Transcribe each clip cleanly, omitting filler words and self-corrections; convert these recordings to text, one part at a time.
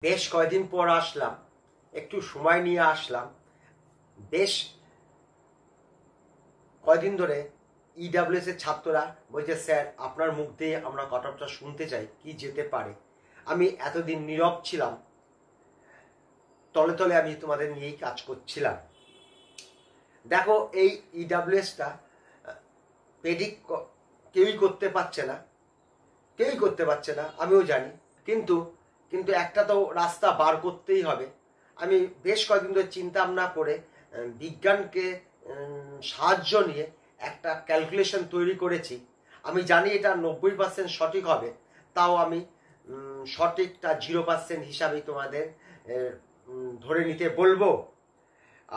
বেশ কয়েকদিন পর আসলাম, একটু সময় নিয়ে আসলাম। বেশ কয়েকদিন ধরে ইডাব্লিউএস এর ছাত্ররা বলছে, স্যার আপনার মুখ দিয়ে আমরা কাট-অফটা শুনতে চাই, কি যেতে পারে। আমি এতদিন নীরব ছিলাম, তলে তলে আমি তোমাদের নিয়েই কাজ করছিলাম। দেখো, এই ইডাব্লিউএসটা প্রেডিক্ট কেউই করতে পারছে না, আমিও জানি। কিন্তু একটা তো রাস্তা বার করতেই হবে। আমি বেশ কয়েকদিন ধরে চিন্তা ভাবনা করে বিজ্ঞানকে সাহায্য নিয়ে একটা ক্যালকুলেশন তৈরি করেছি। আমি জানি এটা 90% সঠিক হবে, তাও আমি সঠিকটা 0% হিসাবেই তোমাদের ধরে নিতে বলবো।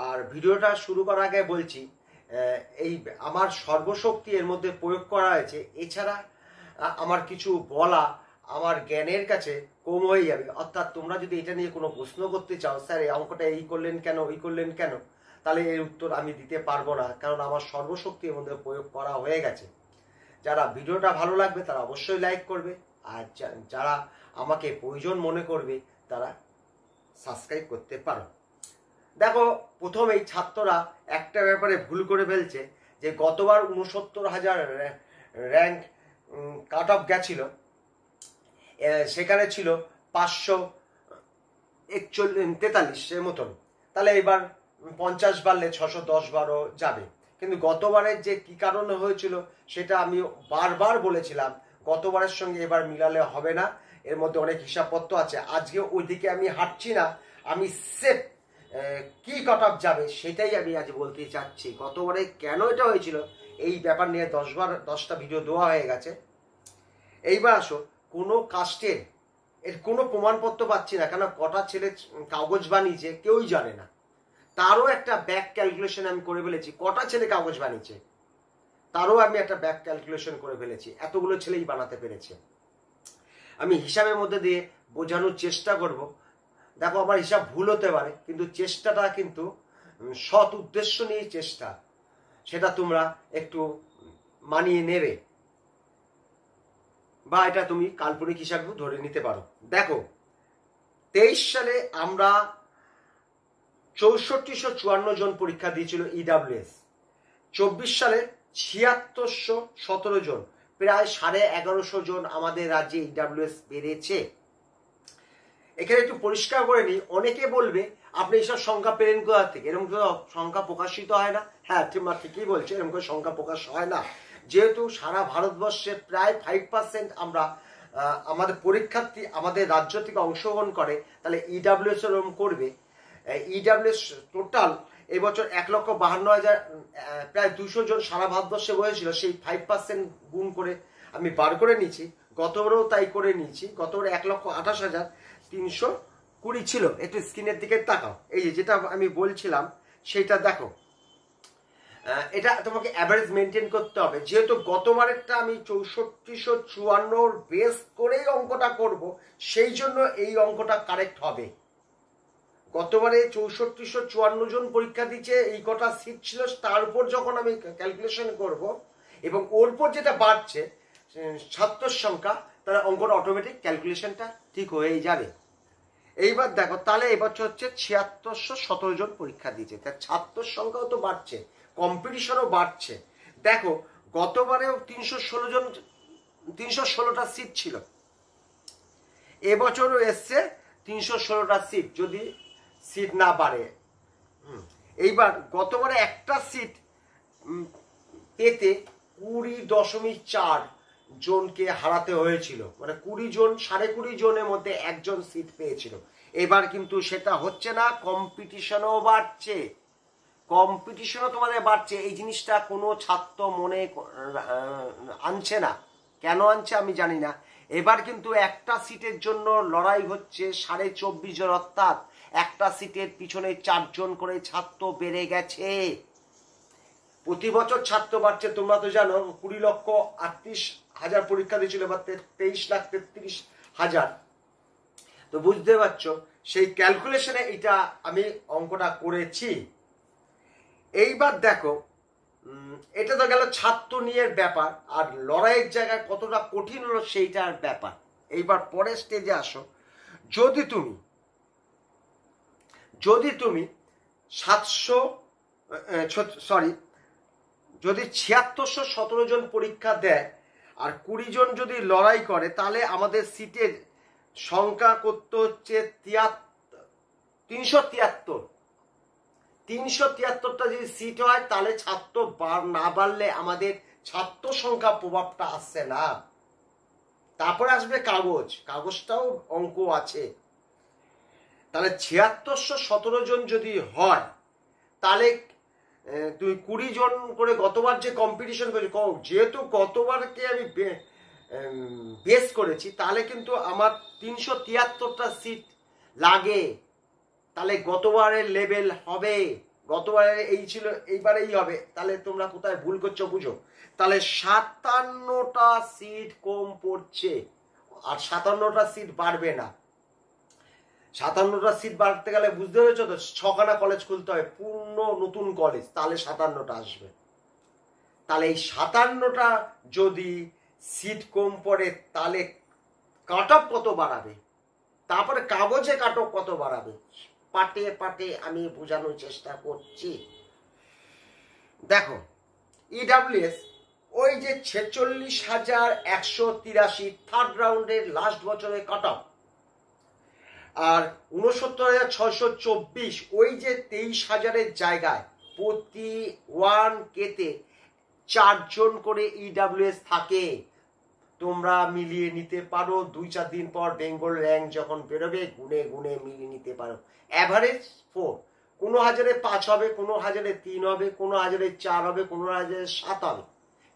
আর ভিডিওটা শুরু করার আগে বলছি, এই আমার সর্বশক্তি এর মধ্যে প্রয়োগ করা হয়েছে। এছাড়া আমার কিছু বলা আমার জ্ঞানের কাছে কম হয়ে যাবে। অর্থাৎ তোমরা যদি এটা নিয়ে কোনো প্রশ্ন করতে চাও, স্যার এই অঙ্কটা এই করলেন কেন, ওই করলেন কেন, তাহলে এর উত্তর আমি দিতে পারবো না, কারণ আমার সর্বশক্তি এর মধ্যে প্রয়োগ করা হয়ে গেছে। যারা ভিডিওটা ভালো লাগবে তারা অবশ্যই লাইক করবে, আর যারা আমাকে প্রয়োজন মনে করবে তারা সাবস্ক্রাইব করতে পারো। দেখো, প্রথমেই ছাত্ররা একটা ব্যাপারে ভুল করে ফেলছে, যে গতবার 69,000 র্যাঙ্ক কাট অফ গেছিল, সেখানে ছিল 543 মতন। তাহলে এবার 50 বাড়লে 610 যাবে। কিন্তু গতবারের যে কি কারণে হয়েছিল সেটা আমি বারবার বলেছিলাম, গতবারের সঙ্গে এবার মিলালে হবে না, এর মধ্যে অনেক হিসাবপত্র আছে। আজকে ওইদিকে আমি হাঁটছি না, আমি সেফ কি কাট অফ যাবে সেটাই আমি আজ বলতে চাচ্ছি। গতবারে কেন এটা হয়েছিল এই ব্যাপার নিয়ে 10টা ভিডিও দেওয়া হয়ে গেছে। এইবার আসো, কোনো কাস্টের এর কোনো প্রমাণপত্র পাচ্ছি না, কেন কটা ছেলে কাগজ বানিয়েছে কেউই জানে না। তারও একটা ব্যাক ক্যালকুলেশন আমি করে ফেলেছি, কটা ছেলে কাগজ বানিয়েছে তারও আমি একটা ব্যাক ক্যালকুলেশন করে ফেলেছি। এতগুলো ছেলেই বানাতে পেরেছে। আমি হিসাবের মধ্যে দিয়ে বোঝানোর চেষ্টা করব। দেখো, আমার হিসাব ভুল হতে পারে, কিন্তু চেষ্টাটা কিন্তু সৎ উদ্দেশ্য নিয়ে চেষ্টা, সেটা তোমরা একটু মানিয়ে নেবে, বা এটা তুমি কাল্পনিক হিসাবেও ধরে নিতে পারো। দেখো, 23 সালে আমরা 6454 জন পরীক্ষা দিয়েছিল ইডাব্লিউএস। 24 সালে 7617 জন, প্রায় 1150 জন আমাদের রাজ্যে ইডাব্লিউএস বেড়েছে। এখানে একটু পরিষ্কার করে নিই, অনেকে বলবে আপনি এইসব সংখ্যা পেলেন কোথা থেকে, এরকম কোনো সংখ্যা প্রকাশিত হয় না। হ্যাঁ, তোমরা ঠিকই বলছো, এরকম কোনো সংখ্যা প্রকাশ হয় না। যেহেতু সারা ভারতবর্ষে প্রায় 5% আমরা আমাদের পরীক্ষার্থী আমাদের রাজ্য থেকে অংশগ্রহণ করে, তাহলে ইডাব্লিউএস এরকম করবে। ইডাব্লিউএস টোটাল এবছর 1,52,000, প্রায় 200 জন সারা ভারতবর্ষে হয়েছিল। সেই 5% গুণ করে আমি বার করে নিয়েছি, গতবারও তাই করে নিয়েছি। গতবার 1,28,320 ছিল। একটু স্ক্রিনের দিকে তাকাও, এই যেটা আমি বলছিলাম সেইটা দেখো। এটা তোমাকে অ্যাভারেজ মেনটেন করতে হবে। যেহেতু গতবারেরটা আমি 6454 বেস করেই অঙ্কটা করব, সেই জন্য এই অঙ্কটা কারেক্ট হবে। গতবারে 6454 জন পরীক্ষা দিচ্ছে, এই কটা সিট ছিল, তার উপর যখন আমি ক্যালকুলেশন করব এবং ওর উপর যেটা বাড়ছে ছাত্রর সংখ্যা, তাহলে অঙ্কটা অটোমেটিক ক্যালকুলেশনটা ঠিক হয়ে যাবে। এইবার দেখো, তাহলে এবছর হচ্ছে 7617 জন পরীক্ষা দিয়েছে, তার ছাত্রর সংখ্যাও তো বাড়ছে, কম্পিটিশনও বাড়ছে। দেখো, গতবারেও 316টা সিট ছিল, এবছরও এসছে 316টা সিট, যদি সিট না বাড়ে। এইবার গতবারে একটা সিট পেতে 20.4 জনকে হারাতে হয়েছিল, মানে 20 জন 20.5 জনের মধ্যে একজন সিট পেয়েছিল। এবার কিন্তু সেটা হচ্ছে না, কম্পিটিশনও বাড়ছে, কম্পিটিশনও তোমাদের বাড়ছে। এই জিনিসটা কোনো ছাত্র মনে আনছে না, কেন আনছে আমি জানি না। এবার কিন্তু একটা সিটের জন্য লড়াই হচ্ছে 24.5 জন, অর্থাৎ একটা সিটের পিছনে 4 জন করে ছাত্র বেড়ে গেছে। প্রতি বছর ছাত্র বাড়ছে, তোমরা তো জানো। 20,38,000 পরীক্ষা দিয়েছিল, এবার 23,33,000। তো বুঝতে পারছো, সেই ক্যালকুলেশনে এটা আমি অঙ্কটা করেছি। এইবার দেখো, এটা তো গেল ছাত্র নিয়ে ব্যাপার, আর লড়াইয়ের জায়গায় কতটা কঠিন হলো সেইটার ব্যাপার। এইবার পরের স্টেজে আসো। যদি তুমি যদি তুমি 7617 জন পরীক্ষা দেয় আর 20 জন যদি লড়াই করে, তাহলে আমাদের সিটের সংখ্যা করতে হচ্ছে 373টা যদি সিট হয়, তাহলে ছাত্র না বাড়লে আমাদের ছাত্র সংখ্যা প্রভাবটা আসছে না। তারপরে আসবে কাগজটাও অঙ্ক আছে। তাহলে 7617 জন যদি হয়, তাহলে তুমি 20 জন করে গতবার যে কম্পিটিশন করেছি, যেহেতু গতবারকে আমি বেস করেছি, তাহলে কিন্তু আমার 373টা সিট লাগে। তাহলে গতবারের লেভেল হবে, গতবারে এই ছিল, এইবারে এই হবে। তাহলে তোমরা কোথায় ভুল করছো বুঝো। তাহলে 57টা সিট কম পড়ছে, আর 57টা সিট বাড়বে না। 57টা সিট বাড়তে গেলে বুঝতে পেরেছো তো, 6খানা কলেজ খুলতে হবে, পূর্ণ নতুন কলেজ, তাহলে 57টা আসবে। তাহলে এই 57টা যদি সিট কম পড়ে, তাহলে কাট অফ কত বাড়াবে, তারপরে কাগজে কাট অফ কত বাড়াবে, পাটে পাটে আমি বোঝানোর চেষ্টা করছি। দেখো, ইডাব্লিউএস ওই যে 46,183 থার্ড রাউন্ডের লাস্ট বছরের কাট অফ, আর 69,624 ওই যে 23,000-এর জায়গায় প্রতি 1K-তে 4 জন করে ইডাব্লিউএস থাকে। তোমরা মিলিয়ে নিতে পারো, 2-4 দিন পর বেঙ্গল র্যাঙ্ক যখন বেরোবে, গুনে গুনে মিলিয়ে নিতে পারো। অ্যাভারেজ 4, কোনো হাজারে 5 হবে, কোনো হাজারে 3 হবে, কোনো হাজারে 4 হবে, কোনো হাজারে 7 হবে,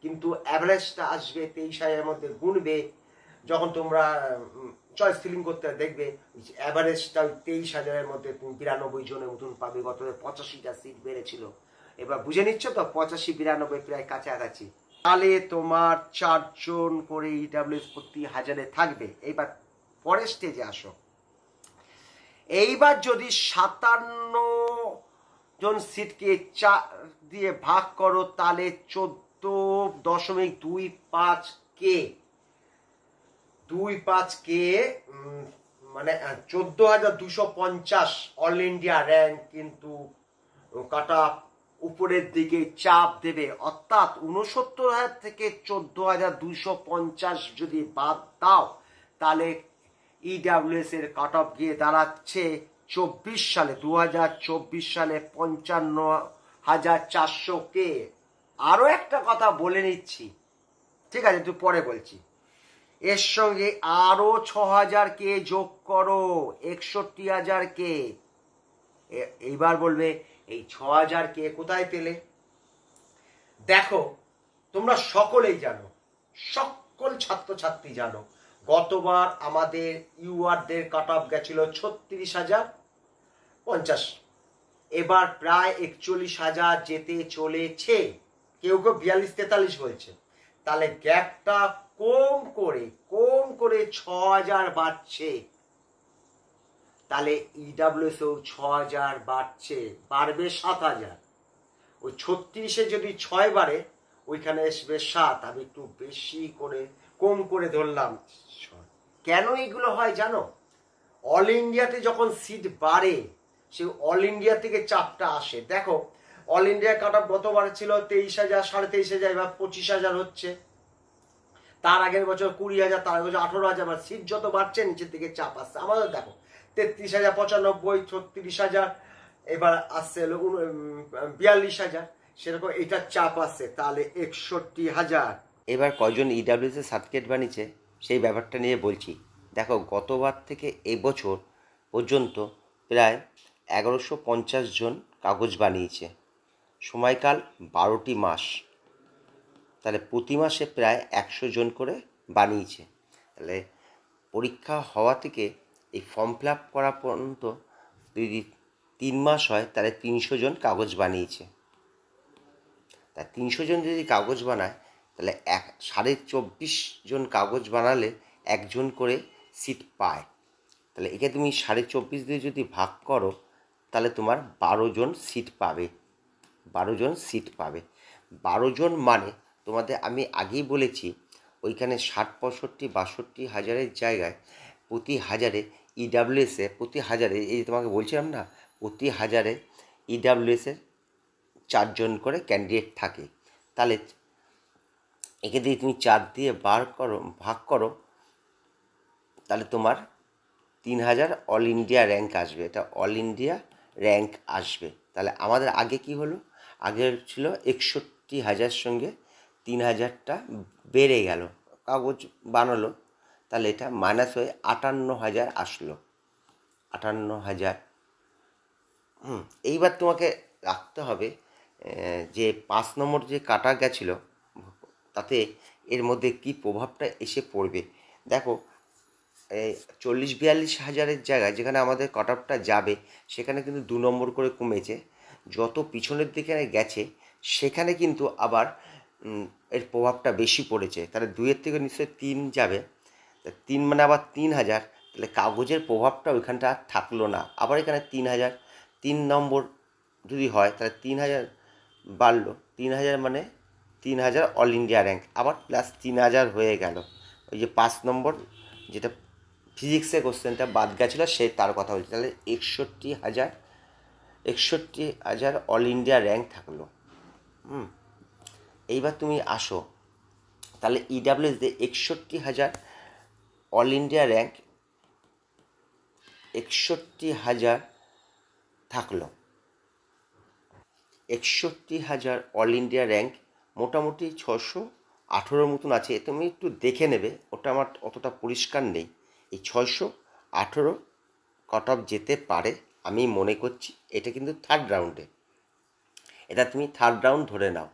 কিন্তু অ্যাভারেজটা আসবে 23,000-এর মধ্যে। গুনবে যখন তোমরা চয়েস ফিলিং করতে দেখবে, অ্যাভারেজটা 23,000-এর মধ্যে তুমি 92 জনের মতন পাবে। গত 85টা সিট বেড়েছিল, এবার বুঝে নিচ্ছ তো, 85-92 প্রায় কাছাকাছি। তাহলে তোমার 4 জন করে ইডাব্লিউএস প্রতি 1000-এ থাকবে। এইবার পরের স্টেজে আসো। এইবার যদি 57 জন সিটকে 4 দিয়ে ভাগ করো, তাহলে 14.25K মানে 14,250 অল ইন্ডিয়া র্যাঙ্ক কিন্তু কাট অফ উপরের দিকে চাপ দেবে। অর্থাৎ 69,000 থেকে 14,250 যদি বাদ দাও, তাহলে ইডাব্লিউএস এর কাট অফ গিয়ে দাঁড়াচ্ছে 2024 সালে 55,400K। আরো একটা কথা বলে নিচ্ছি, ঠিক আছে, তুই পরে বলছি। এর সঙ্গে আরো 6,000K যোগ করো, 61,000K। এইবার বলবে এই 6,000K কোথায় পেলে? দেখো, তোমরা সকলেই জানো, সকল ছাত্রছাত্রী জানো, গতবার আমাদের ইউআরদের কাট অফ গেছিল 36,050, এবার প্রায় 41,000 যেতে চলেছে। কেউ কেউ 42-43 বলছে। তাহলে গ্যাপটা কম করে 6,000 বাড়ছে। তাহলে ইডাব্লিউএস 6,000 বাড়ছে, বাড়বে 7,000। ওই 36-এ যদি 6 বাড়ে, ওইখানে আসবে 7। আমি একটু বেশি করে কম করে ধরলাম। কেন এগুলো হয় জানো? অল ইন্ডিয়াতে যখন সিট বাড়ে, সে অল ইন্ডিয়া থেকে চাপটা আসে। দেখো, অল ইন্ডিয়া কাট অফ গতবার ছিল 23,000, 23,500, এবার 25,000 হচ্ছে। তার আগের বছর 20,000, তার আগের বছর 18,000। সিট যত বাড়ছে নিচের দিকে চাপ আসছে। আমাদের দেখো 33,095, 36,000, এবার আসছে 42,000, সেরকম এটা চাপ আসছে। তাহলে 61,000। এবার কয়জন ইডাব্লিউএস এর সার্টিফিকেট বানিয়েছে সেই ব্যাপারটা নিয়ে বলছি। দেখো, গতবার থেকে এবছর পর্যন্ত প্রায় 1150 জন কাগজ বানিয়েছে। সময়কাল 12টি মাস, তাহলে প্রতি মাসে প্রায় 100 জন করে বানিয়েছে। তাহলে পরীক্ষা হওয়া থেকে এই ফর্ম ফিল আপ করা পর্যন্ত যদি 3 মাস হয়, তাহলে 300 জন কাগজ বানিয়েছে। তা 300 জন যদি কাগজ বানায়, তাহলে 24.5 জন কাগজ বানালে 1 জন করে সিট পায়। তাহলে একে তুমি 24.5 দিয়ে যদি ভাগ করো, তাহলে তোমার 12 জন সিট পাবে। 12 জন সিট পাবে। 12 জন মানে তোমাদের আমি আগেই বলেছি, ওইখানে 60, 65, 62 হাজারের জায়গায় প্রতি হাজারে ইডাব্লিউএসে প্রতি হাজারে, এই তোমাকে বলছিলাম না, প্রতি হাজারে ইডাব্লিউএসের 4 জন করে ক্যান্ডিডেট থাকে। তাহলে একে দিয়ে তুমি 4 দিয়ে ভাগ করো, তাহলে তোমার 3000 অল ইন্ডিয়া র্যাঙ্ক আসবে। এটা অল ইন্ডিয়া র্যাঙ্ক আসবে। তাহলে আমাদের আগে কি হলো, আগে ছিল 61,000 সঙ্গে 3000টা বেড়ে গেল, কাগজ বানালো, তাহলে এটা মাইনাস হয়ে 58,000 আসলো। 58,000। এইবার তোমাকে রাখতে হবে যে 5 নম্বর যে কাটা গেছিলো তাতে এর মধ্যে কি প্রভাবটা এসে পড়বে। দেখো, 40-42 হাজারের জায়গায় যেখানে আমাদের কাট অফটা যাবে সেখানে কিন্তু 2 নম্বর করে কমেছে। যত পিছনের দিকে গেছে সেখানে কিন্তু আবার এর প্রভাবটা বেশি পড়েছে। তাহলে 2-এর থেকে নিশ্চয়ই 3 যাবে, 3 মানে আবার 3,000, তাহলে কাগজের প্রভাবটা ওইখানটা আর থাকলো না। আবার এখানে 3,000, 3 নম্বর যদি হয় তাহলে 3,000 বাড়লো, 3,000 মানে 3,000 অল ইন্ডিয়া র্যাঙ্ক, আবার প্লাস 3,000 হয়ে গেল। ওই যে 5 নম্বর যেটা ফিজিক্সের কোশ্চেনটা বাদ গেছিলো সে তার কথা বলছি। তাহলে 61,000 অল ইন্ডিয়া র্যাঙ্ক থাকলো। এইবার তুমি আসো, তাহলে ইডাব্লিউএস দিয়ে 61,000 অল ইন্ডিয়া র্যাঙ্ক 61,000 থাকলো। 61,000 অল ইন্ডিয়া র্যাঙ্ক মোটামুটি 618 মতন আছে। তুমি একটু দেখে নেবে, ওটা আমার অতটা পরিষ্কার নেই। এই 618 কাট অফ যেতে পারে আমি মনে করছি। এটা কিন্তু থার্ড রাউন্ডে, এটা তুমি থার্ড রাউন্ড ধরে নাও।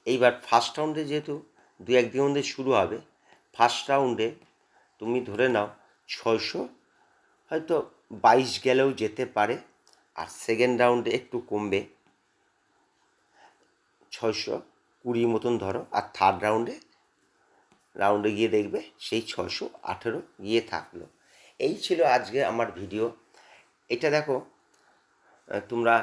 এইবার ফার্স্ট রাউন্ডে যেহেতু 2-1 দিন মধ্যে শুরু হবে, ফার্স্ট রাউন্ডে তুমি ধরে নাও 600 হয়তো 22 গেলেও যেতে পারে, আর সেকেন্ড রাউন্ডে একটু কমবে, 620 মতন ধরো, আর থার্ড রাউন্ডে গিয়ে দেখবে সেই 618 গিয়ে থাকলো। এই ছিল আজকে আমার ভিডিও। এটা দেখো, তোমরা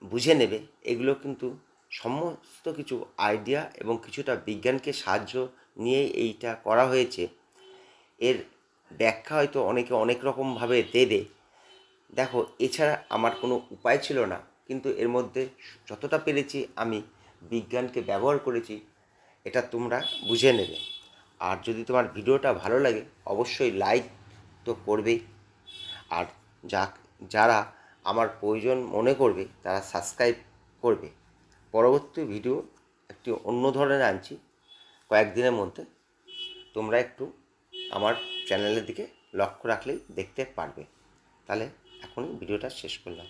বুঝে নেবে, এগুলো কিন্তু সমস্ত কিছু আইডিয়া এবং কিছুটা বিজ্ঞানকে সাহায্য নিয়ে এইটা করা হয়েছে। এর ব্যাখ্যা হয়তো অনেকে অনেক রকমভাবে দেবে। দেখো, এছাড়া আমার কোনো উপায় ছিল না, কিন্তু এর মধ্যে যতটা পেরেছি আমি বিজ্ঞানকে ব্যবহার করেছি, এটা তোমরা বুঝে নেবে। আর যদি তোমার ভিডিওটা ভালো লাগে অবশ্যই লাইক তো করবেই, আর যারা আমার প্রয়োজন মনে করবে তারা সাবস্ক্রাইব করবে। পরবর্তী ভিডিও একটি অন্য ধরনের আনছি কয়েকদিনের মধ্যে, তোমরা একটু আমার চ্যানেলের দিকে লক্ষ্য রাখলেই দেখতে পারবে। তাহলে এখন ভিডিওটা শেষ করলাম।